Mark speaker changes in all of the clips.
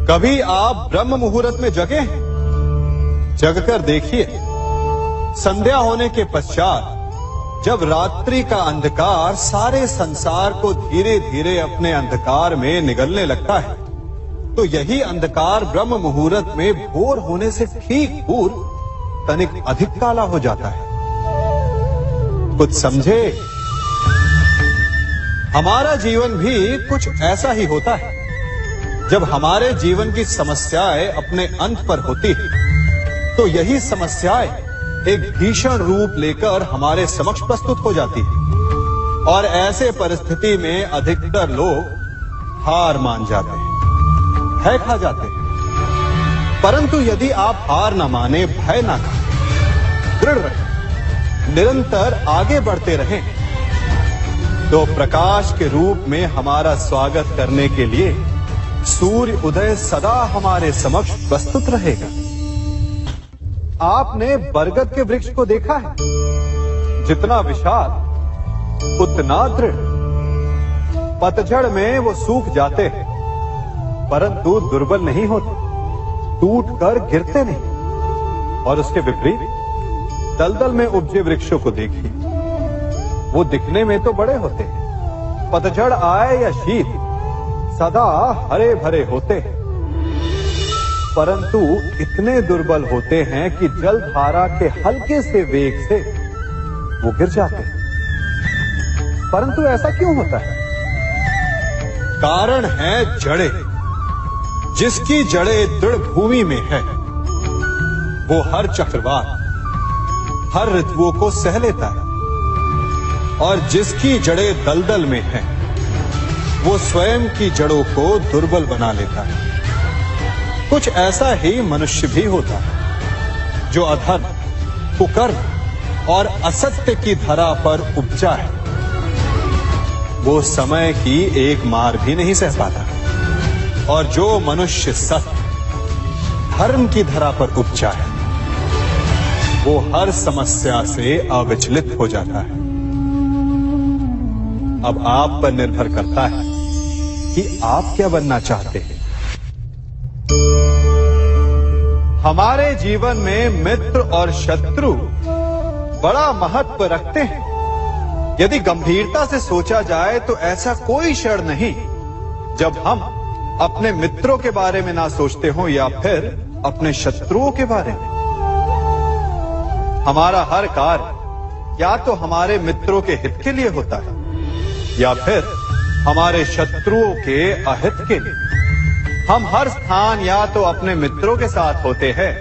Speaker 1: कभी आप ब्रह्म मुहूर्त में जगे हैं? जगकर देखिए, संध्या होने के पश्चात जब रात्रि का अंधकार सारे संसार को धीरे धीरे अपने अंधकार में निगलने लगता है, तो यही अंधकार ब्रह्म मुहूर्त में भोर होने से ठीक पूर्व तनिक अधिक काला हो जाता है। कुछ समझे? हमारा जीवन भी कुछ ऐसा ही होता है। जब हमारे जीवन की समस्याएं अपने अंत पर होती है, तो यही समस्याएं एक भीषण रूप लेकर हमारे समक्ष प्रस्तुत हो जाती है और ऐसे परिस्थिति में अधिकतर लोग हार मान जाते हैं, भय खा जाते हैं। परंतु यदि आप हार न माने, भय न खाएं, दृढ़ रहें, निरंतर आगे बढ़ते रहें, तो प्रकाश के रूप में हमारा स्वागत करने के लिए सूर्य उदय सदा हमारे समक्ष प्रस्तुत रहेगा। आपने बरगद के वृक्ष को देखा है? जितना विशाल उतना दृढ़। पतझड़ में वो सूख जाते हैं, परंतु दुर्बल नहीं होते, टूटकर गिरते नहीं। और उसके विपरीत दलदल में उपजे वृक्षों को देखिए, वो दिखने में तो बड़े होते हैं, पतझड़ आए या शीत सदा हरे भरे होते हैं, परंतु इतने दुर्बल होते हैं कि जल धारा के हल्के से वेग से वो गिर जाते हैं। परंतु ऐसा क्यों होता है? कारण है जड़ें। जिसकी जड़ें दृढ़ भूमि में है, वो हर चक्रवात, हर ऋतुओं को सह लेता है, और जिसकी जड़ें दलदल में है, वो स्वयं की जड़ों को दुर्बल बना लेता है। कुछ ऐसा ही मनुष्य भी होता है, जो अधर्म, कुकर्म और असत्य की धरा पर उपजा है। वो समय की एक मार भी नहीं सह पाता, और जो मनुष्य सत्य, धर्म की धरा पर उपजा है, वो हर समस्या से अविचलित हो जाता है। अब आप पर निर्भर करता है कि आप क्या बनना चाहते हैं। हमारे जीवन में मित्र और शत्रु बड़ा महत्व रखते हैं। यदि गंभीरता से सोचा जाए तो ऐसा कोई क्षण नहीं जब हम अपने मित्रों के बारे में ना सोचते हो या फिर अपने शत्रुओं के बारे में। हमारा हर कार्य या तो हमारे मित्रों के हित के लिए होता है या फिर हमारे शत्रुओं के अहित के लिए। हम हर स्थान या तो अपने मित्रों के साथ होते हैं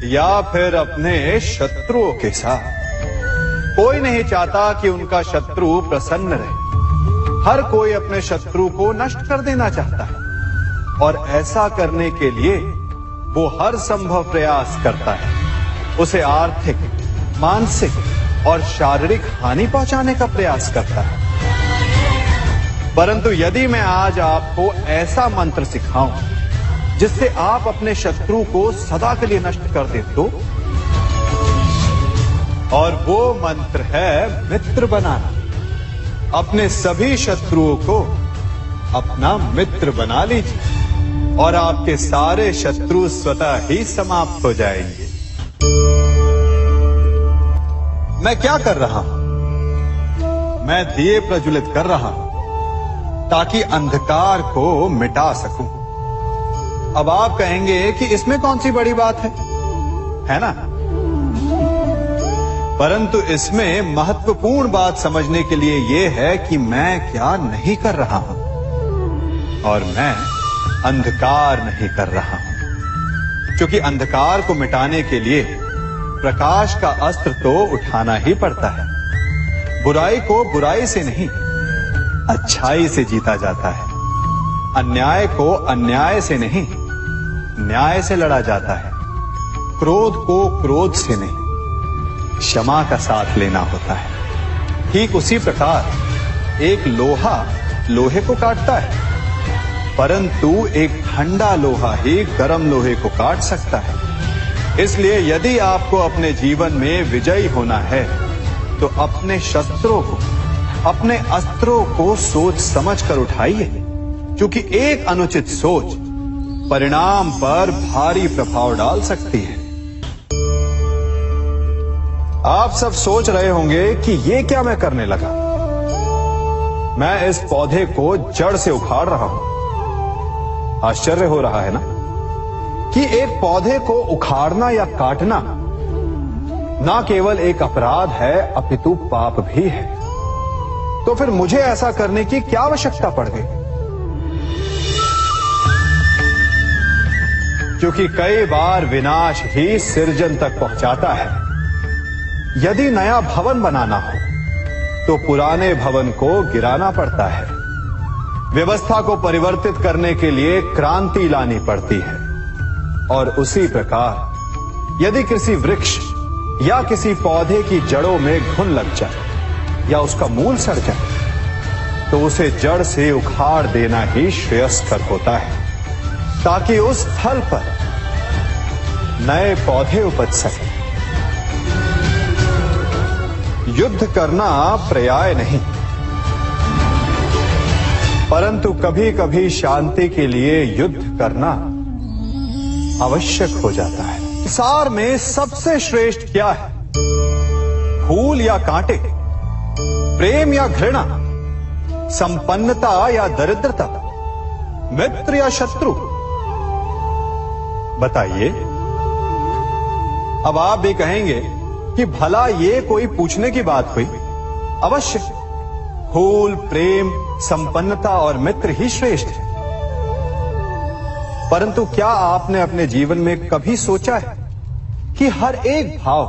Speaker 1: या फिर अपने शत्रुओं के साथ। कोई नहीं चाहता कि उनका शत्रु प्रसन्न रहे। हर कोई अपने शत्रु को नष्ट कर देना चाहता है, और ऐसा करने के लिए वो हर संभव प्रयास करता है। उसे आर्थिक, मानसिक और शारीरिक हानि पहुंचाने का प्रयास करता है। परंतु यदि मैं आज आपको ऐसा मंत्र सिखाऊं जिससे आप अपने शत्रु को सदा के लिए नष्ट कर दे तो, और वो मंत्र है मित्र बनाना। अपने सभी शत्रुओं को अपना मित्र बना लीजिए और आपके सारे शत्रु स्वतः ही समाप्त हो जाएंगे। मैं क्या कर रहा हूं? मैं दिए प्रज्वलित कर रहा हूं ताकि अंधकार को मिटा सकूं। अब आप कहेंगे कि इसमें कौन सी बड़ी बात है ना? परंतु इसमें महत्वपूर्ण बात समझने के लिए यह है कि मैं क्या नहीं कर रहा हूं, और मैं अंधकार नहीं कर रहा हूं। क्योंकि अंधकार को मिटाने के लिए प्रकाश का अस्त्र तो उठाना ही पड़ता है। बुराई को बुराई से नहीं, अच्छाई से जीता जाता है। अन्याय को अन्याय से नहीं, न्याय से लड़ा जाता है। क्रोध को क्रोध से नहीं, क्षमा का साथ लेना होता है। ठीक उसी प्रकार एक लोहा लोहे को काटता है, परंतु एक ठंडा लोहा ही गर्म लोहे को काट सकता है। इसलिए यदि आपको अपने जीवन में विजयी होना है तो अपने शस्त्रों को, अपने अस्त्रों को सोच समझ कर उठाइए, क्योंकि एक अनुचित सोच परिणाम पर भारी प्रभाव डाल सकती है। आप सब सोच रहे होंगे कि ये क्या मैं करने लगा। मैं इस पौधे को जड़ से उखाड़ रहा हूं। आश्चर्य हो रहा है ना कि एक पौधे को उखाड़ना या काटना ना केवल एक अपराध है अपितु पाप भी है। तो फिर मुझे ऐसा करने की क्या आवश्यकता पड़ गई? क्योंकि कई बार विनाश ही सृजन तक पहुंचाता है। यदि नया भवन बनाना हो तो पुराने भवन को गिराना पड़ता है। व्यवस्था को परिवर्तित करने के लिए क्रांति लानी पड़ती है। और उसी प्रकार यदि किसी वृक्ष या किसी पौधे की जड़ों में घुन लग जाए या उसका मूल सड़ जाए तो उसे जड़ से उखाड़ देना ही श्रेयस्कर होता है, ताकि उस स्थल पर नए पौधे उपज सके। युद्ध करना पर्याय नहीं, परंतु कभी कभी शांति के लिए युद्ध करना आवश्यक हो जाता है। संसार में सबसे श्रेष्ठ क्या है? फूल या कांटे, प्रेम या घृणा, संपन्नता या दरिद्रता, मित्र या शत्रु? बताइए। अब आप भी कहेंगे कि भला ये कोई पूछने की बात हुई? अवश्य, फूल, प्रेम, संपन्नता और मित्र ही श्रेष्ठ है। परंतु क्या आपने अपने जीवन में कभी सोचा है कि हर एक भाव,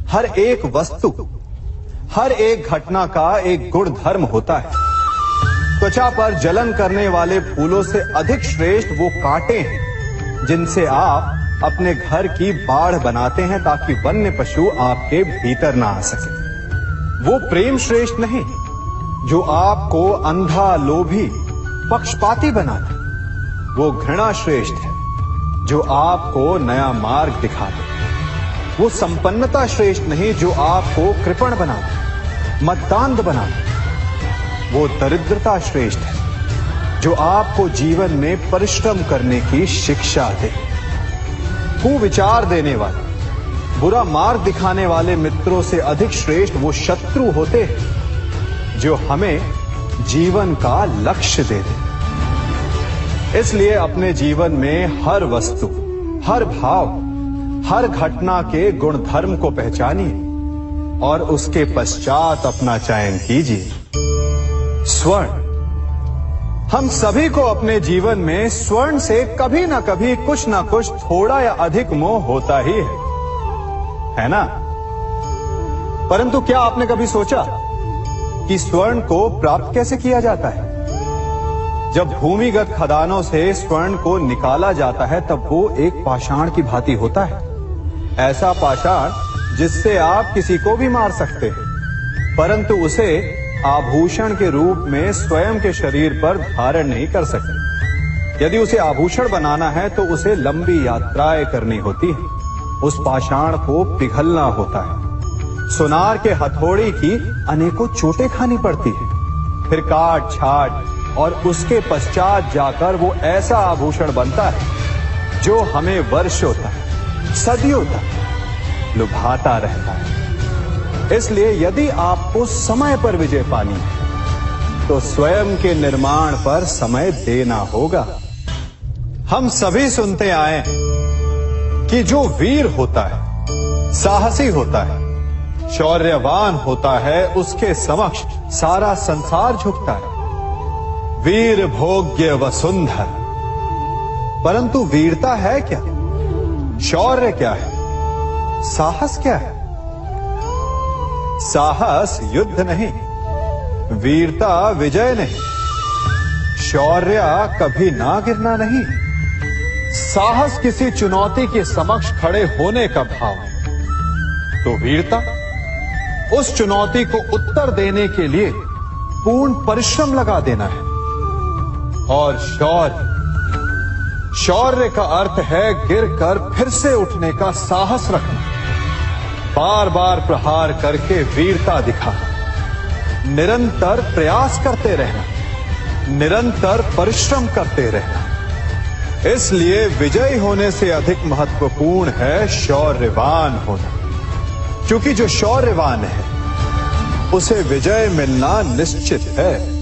Speaker 1: हर एक वस्तु, हर एक घटना का एक गुण धर्म होता है? त्वचा पर जलन करने वाले फूलों से अधिक श्रेष्ठ वो कांटे हैं जिनसे आप अपने घर की बाढ़ बनाते हैं ताकि वन्य पशु आपके भीतर ना आ सके। वो प्रेम श्रेष्ठ नहीं जो आपको अंधा, लोभी, पक्षपाती बनाता। वो घृणा श्रेष्ठ है जो आपको नया मार्ग दिखा दे। वो संपन्नता श्रेष्ठ नहीं जो आपको कृपण बना दे, मतदान बना दे। वो दरिद्रता श्रेष्ठ है जो आपको जीवन में परिश्रम करने की शिक्षा दे। कुविचार देने वाले, बुरा मार्ग दिखाने वाले मित्रों से अधिक श्रेष्ठ वो शत्रु होते हैं जो हमें जीवन का लक्ष्य दे दे। इसलिए अपने जीवन में हर वस्तु, हर भाव, हर घटना के गुण धर्म को पहचानिए और उसके पश्चात अपना चयन कीजिए। स्वर्ण। हम सभी को अपने जीवन में स्वर्ण से कभी ना कभी कुछ ना कुछ थोड़ा या अधिक मोह होता ही है ना? परंतु क्या आपने कभी सोचा कि स्वर्ण को प्राप्त कैसे किया जाता है? जब भूमिगत खदानों से स्वर्ण को निकाला जाता है तब वो एक पाषाण की भांति होता है। ऐसा पाषाण जिससे आप किसी को भी मार सकते हैं, परंतु उसे आभूषण के रूप में स्वयं के शरीर पर धारण नहीं कर सकते। यदि उसे आभूषण बनाना है तो उसे लंबी यात्राएं करनी होती है। उस पाषाण को पिघलना होता है। सुनार के हथौड़ी की अनेकों चोटें खानी पड़ती है। फिर काट छाट और उसके पश्चात जाकर वो ऐसा आभूषण बनता है जो हमें वर्षों तक, सदियों तक लुभाता रहता है। इसलिए यदि आपको समय पर विजय पानी है तो स्वयं के निर्माण पर समय देना होगा। हम सभी सुनते आए कि जो वीर होता है, साहसी होता है, शौर्यवान होता है, उसके समक्ष सारा संसार झुकता है। वीर भोग्य वसुंधर। परंतु वीरता है क्या? शौर्य क्या है? साहस क्या है? साहस युद्ध नहीं, वीरता विजय नहीं, शौर्य कभी ना गिरना नहीं। साहस किसी चुनौती के समक्ष खड़े होने का भाव है, तो वीरता उस चुनौती को उत्तर देने के लिए पूर्ण परिश्रम लगा देना है। और शौर्य का अर्थ है गिरकर फिर से उठने का साहस रखना, बार बार प्रहार करके वीरता दिखाना, निरंतर प्रयास करते रहना, निरंतर परिश्रम करते रहना। इसलिए विजयी होने से अधिक महत्वपूर्ण है शौर्यवान होना, क्योंकि जो शौर्यवान है उसे विजय मिलना निश्चित है।